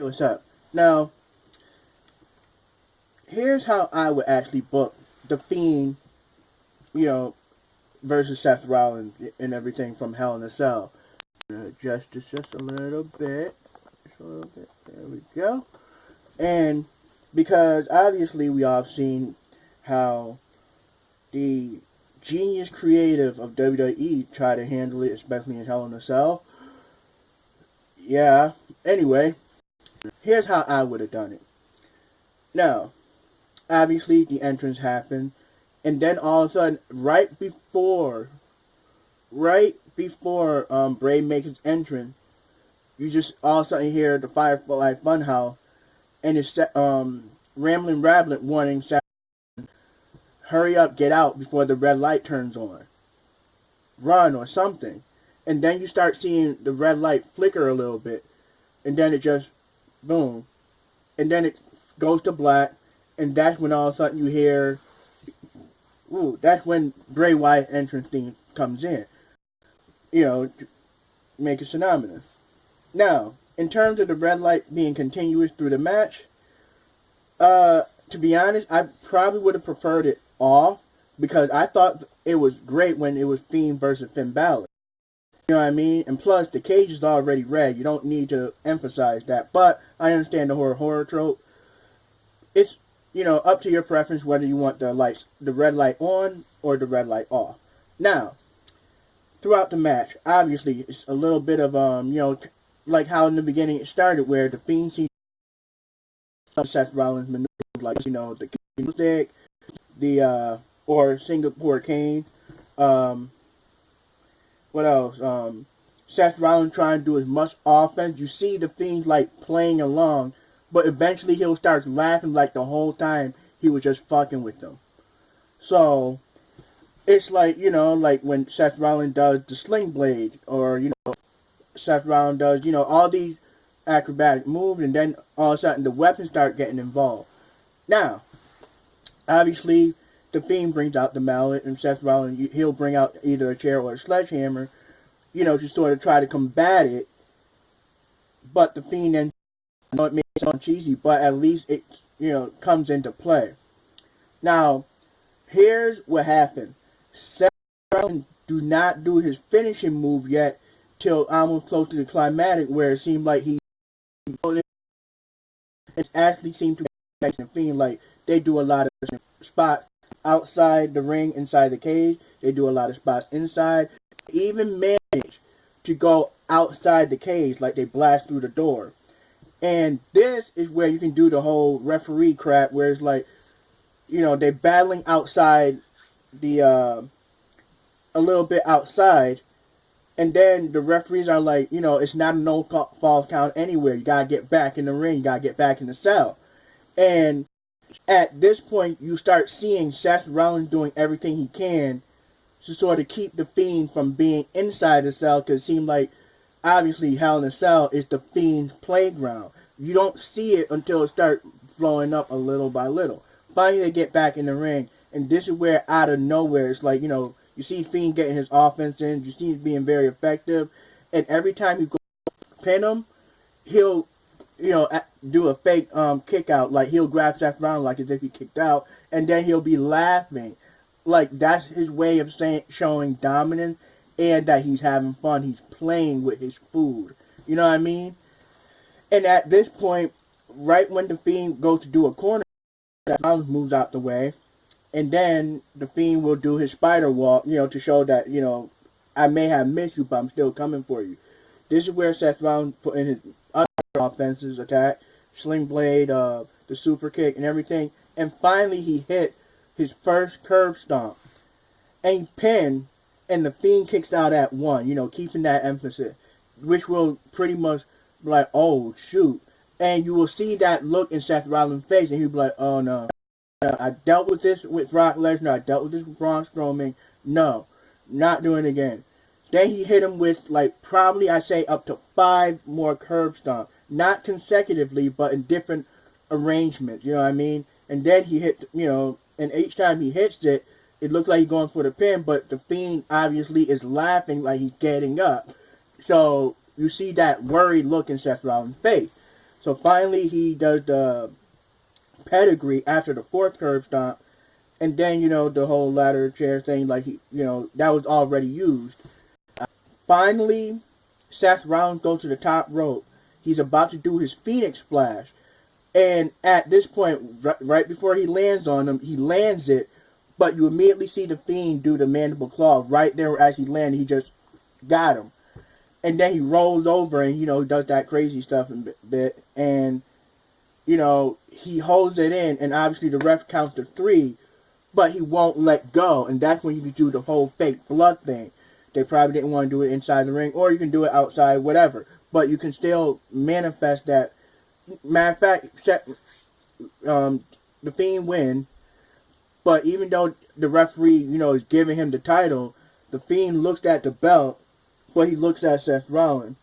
what's up? Now, here's how I would actually book the Fiend, you know, versus Seth Rollins and everything from Hell in a Cell. Adjust this just a little bit. Just a little bit. There we go. And because obviously we all have seen how the genius creative of WWE try to handle it, especially in Hell in a Cell. Yeah. Anyway, here's how I would have done it. Now, obviously the entrance happened, and then all of a sudden, right before Bray makes his entrance, you just all of a sudden hear the Firefly Funhouse, and it's Ramblin' Rabbit warning, hurry up, get out before the red light turns on, run or something, and then you start seeing the red light flicker a little bit, and then it just boom, and then it goes to black, and that's when all of a sudden you hear, ooh, that's when Bray Wyatt entrance theme comes in. You know, to make it synonymous. Now, in terms of the red light being continuous through the match, to be honest, I probably would have preferred it off because I thought it was great when it was Fiend versus Finn Balor. You know what I mean? And plus, the cage is already red. You don't need to emphasize that. But I understand the horror trope. It's, up to your preference whether you want the red light on or the red light off. Now, throughout the match, obviously, it's a little bit of, like how in the beginning it started where the Fiend sees Seth Rollins maneuver, like, the stick, or Singapore cane. What else? Seth Rollins trying to do as much offense. You see the Fiend, like, playing along, but eventually he'll start laughing like the whole time he was just fucking with them. So, it's like, like when Seth Rollins does the sling blade, or, Seth Rollins does, all these acrobatic moves, and then all of a sudden the weapons start getting involved. Now, obviously, the Fiend brings out the mallet, and Seth Rollins, he'll bring out either a chair or a sledgehammer, to sort of try to combat it. But the Fiend then, it may sound cheesy, but at least it, comes into play. Now, here's what happened. Seth Rollins do not do his finishing move yet till almost close to the climatic, where it seemed like it actually seemed to be the Fiend. Like, they do a lot of spots outside the ring, inside the cage. They do a lot of spots inside. They even manage to go outside the cage, like they blast through the door. And this is where you can do the whole referee crap, where it's like, they're battling outside the, a little bit outside, and then the referees are like, it's not a no falls count anywhere. You gotta get back in the ring. You gotta get back in the cell. And at this point, you start seeing Seth Rollins doing everything he can to sort of keep the Fiend from being inside the cell, because it seemed like, obviously, Hell in a Cell is the Fiend's playground. You don't see it until it starts blowing up a little by little. Finally, they get back in the ring, and this is where, out of nowhere, it's like, you see Fiend getting his offense in, you see him being very effective, and every time you go pin him, he'll, do a fake kick out, like he'll grab Seth Rollins like as if he kicked out, and then he'll be laughing. Like, that's his way of showing dominance, and that he's having fun. He's playing with his food. You know what I mean? And at this point, right when the Fiend goes to do a corner, Seth Rollins moves out the way, and then the Fiend will do his spider walk, to show that, I may have missed you, but I'm still coming for you. This is where Seth Rollins put in his other offenses attack, sling blade, the super kick, and everything. And finally, he hit his first curb stomp. And he pinned, and the Fiend kicks out at one, keeping that emphasis, which will pretty much be like, oh, shoot. And you will see that look in Seth Rollins' face, and he'll be like, oh, no. I dealt with this with Brock Lesnar. I dealt with this with Braun Strowman. No, not doing it again. Then he hit him with, like, probably, I say, up to 5 more curb stomps. Not consecutively, but in different arrangements, you know what I mean? And then he hit, and each time he hits it, it looks like he's going for the pin, but the Fiend obviously is laughing like he's getting up. So you see that worried look in Seth Rollins' face. So finally he does the pedigree after the fourth curb stomp, and then, the whole ladder chair thing, like, that was already used. Finally, Seth Rollins goes to the top rope. He's about to do his Phoenix Splash. And at this point, right before he lands on him, he lands it, but you immediately see the Fiend do the mandible claw right there as he landed. He just got him. And then he rolls over and, does that crazy stuff a bit. And, he holds it in, and obviously the ref counts to 3, but he won't let go. And that's when you can do the whole fake blood thing. They probably didn't want to do it inside the ring, or you can do it outside, whatever. But you can still manifest that. Matter of fact, the Fiend win, but even though the referee, is giving him the title, the Fiend looks at the belt, but he looks at Seth Rollins.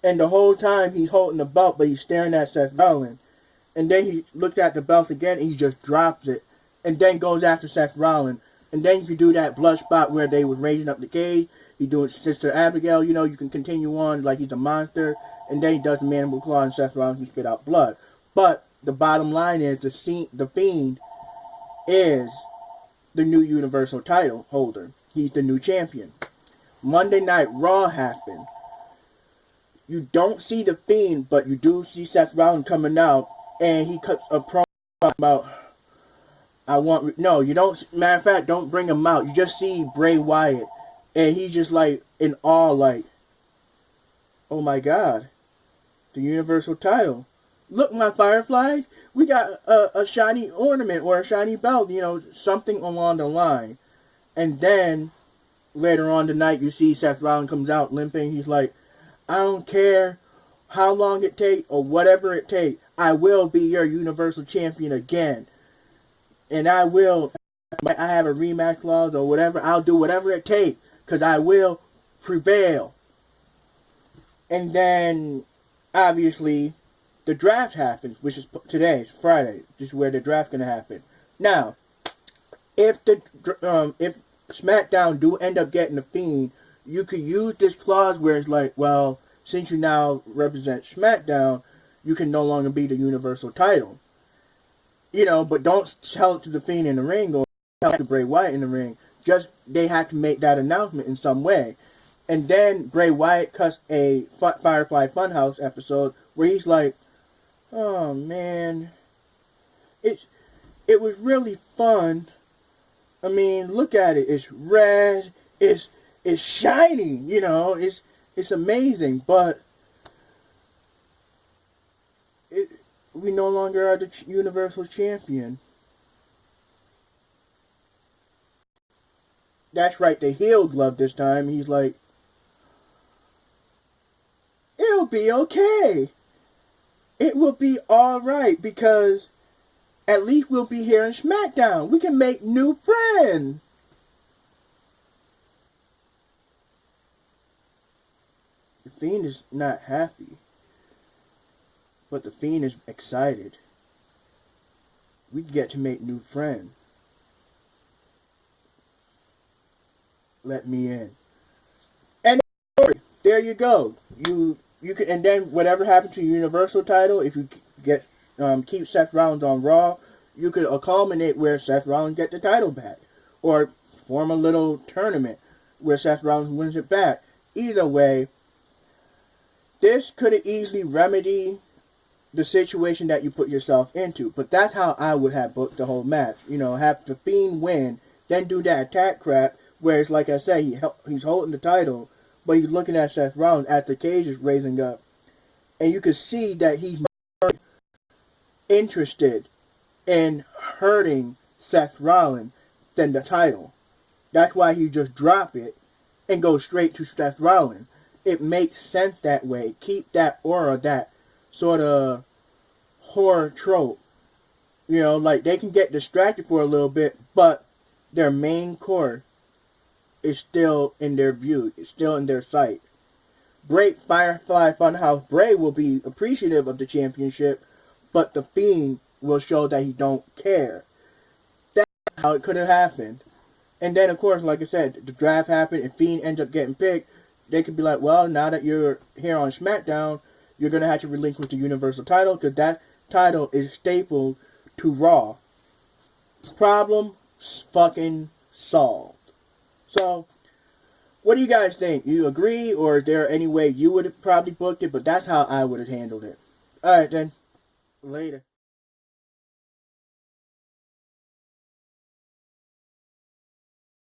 And the whole time he's holding the belt, but he's staring at Seth Rollins. And then he looks at the belt again, and he just drops it, and then goes after Seth Rollins. And then you can do that blood spot where they was raising up the cage. You do it, Sister Abigail, you can continue on like he's a monster. And then he does the mandible claw, and Seth Rollins can spit out blood. But the bottom line is the Fiend is the new Universal title holder. He's the new champion. Monday Night Raw happened. You don't see the Fiend, but you do see Seth Rollins coming out, and he cuts a promo about, you don't, matter of fact, don't bring him out. You just see Bray Wyatt, and he's just like in awe, like, oh my God, the Universal title. Look, my Fireflies, we got a shiny ornament or a shiny belt, something along the line. And then, later on tonight, you see Seth Rollins comes out limping. He's like, I don't care how long it takes or whatever it takes, I will be your Universal Champion again. And I have a rematch clause or whatever, I'll do whatever it takes, because I will prevail. And then, obviously, the draft happens, which is today, Friday. This is where the draft's going to happen. Now, if SmackDown do end up getting the Fiend, you could use this clause where it's like, well, since you now represent SmackDown, you can no longer be the Universal title. But don't tell it to the Fiend in the ring or tell it to Bray Wyatt in the ring. Just, they have to make that announcement in some way. And then Bray Wyatt cuts a Firefly Funhouse episode where he's like, oh man, it was really fun. I mean, look at it. It's red. It's shiny. It's amazing. But we no longer are the Universal Champion. That's right. The heel glove this time. He's like, it'll be okay. It will be alright, because at least we'll be here in SmackDown. We can make new friends. The Fiend is not happy, but the Fiend is excited. We get to make new friends. Let me in. And there you go. You can, and then whatever happened to your Universal title, if you get keep Seth Rollins on Raw, you could culminate where Seth Rollins get the title back, or form a little tournament where Seth Rollins wins it back. Either way, this could have easily remedied the situation that you put yourself into. But that's how I would have booked the whole match. Have the Fiend win, then do that attack crap, where it's like I said, he's holding the title, but he's looking at Seth Rollins as the cage is raising up. And you can see that he's more interested in hurting Seth Rollins than the title. That's why he just drop it and go straight to Seth Rollins. It makes sense that way. Keep that aura, that sort of horror trope. Like they can get distracted for a little bit, but their main core is still in their view. It's still in their sight. Firefly Funhouse Bray will be appreciative of the championship, but the Fiend will show that he don't care. That's how it could have happened. And then, of course, like I said, the draft happened, and Fiend ends up getting picked. They could be like, well, now that you're here on SmackDown, you're going to have to relinquish the Universal title because that title is stapled to Raw. Problem fucking solved. So, what do you guys think? You agree, or is there any way you would have probably booked it? But that's how I would have handled it. Alright then. Later.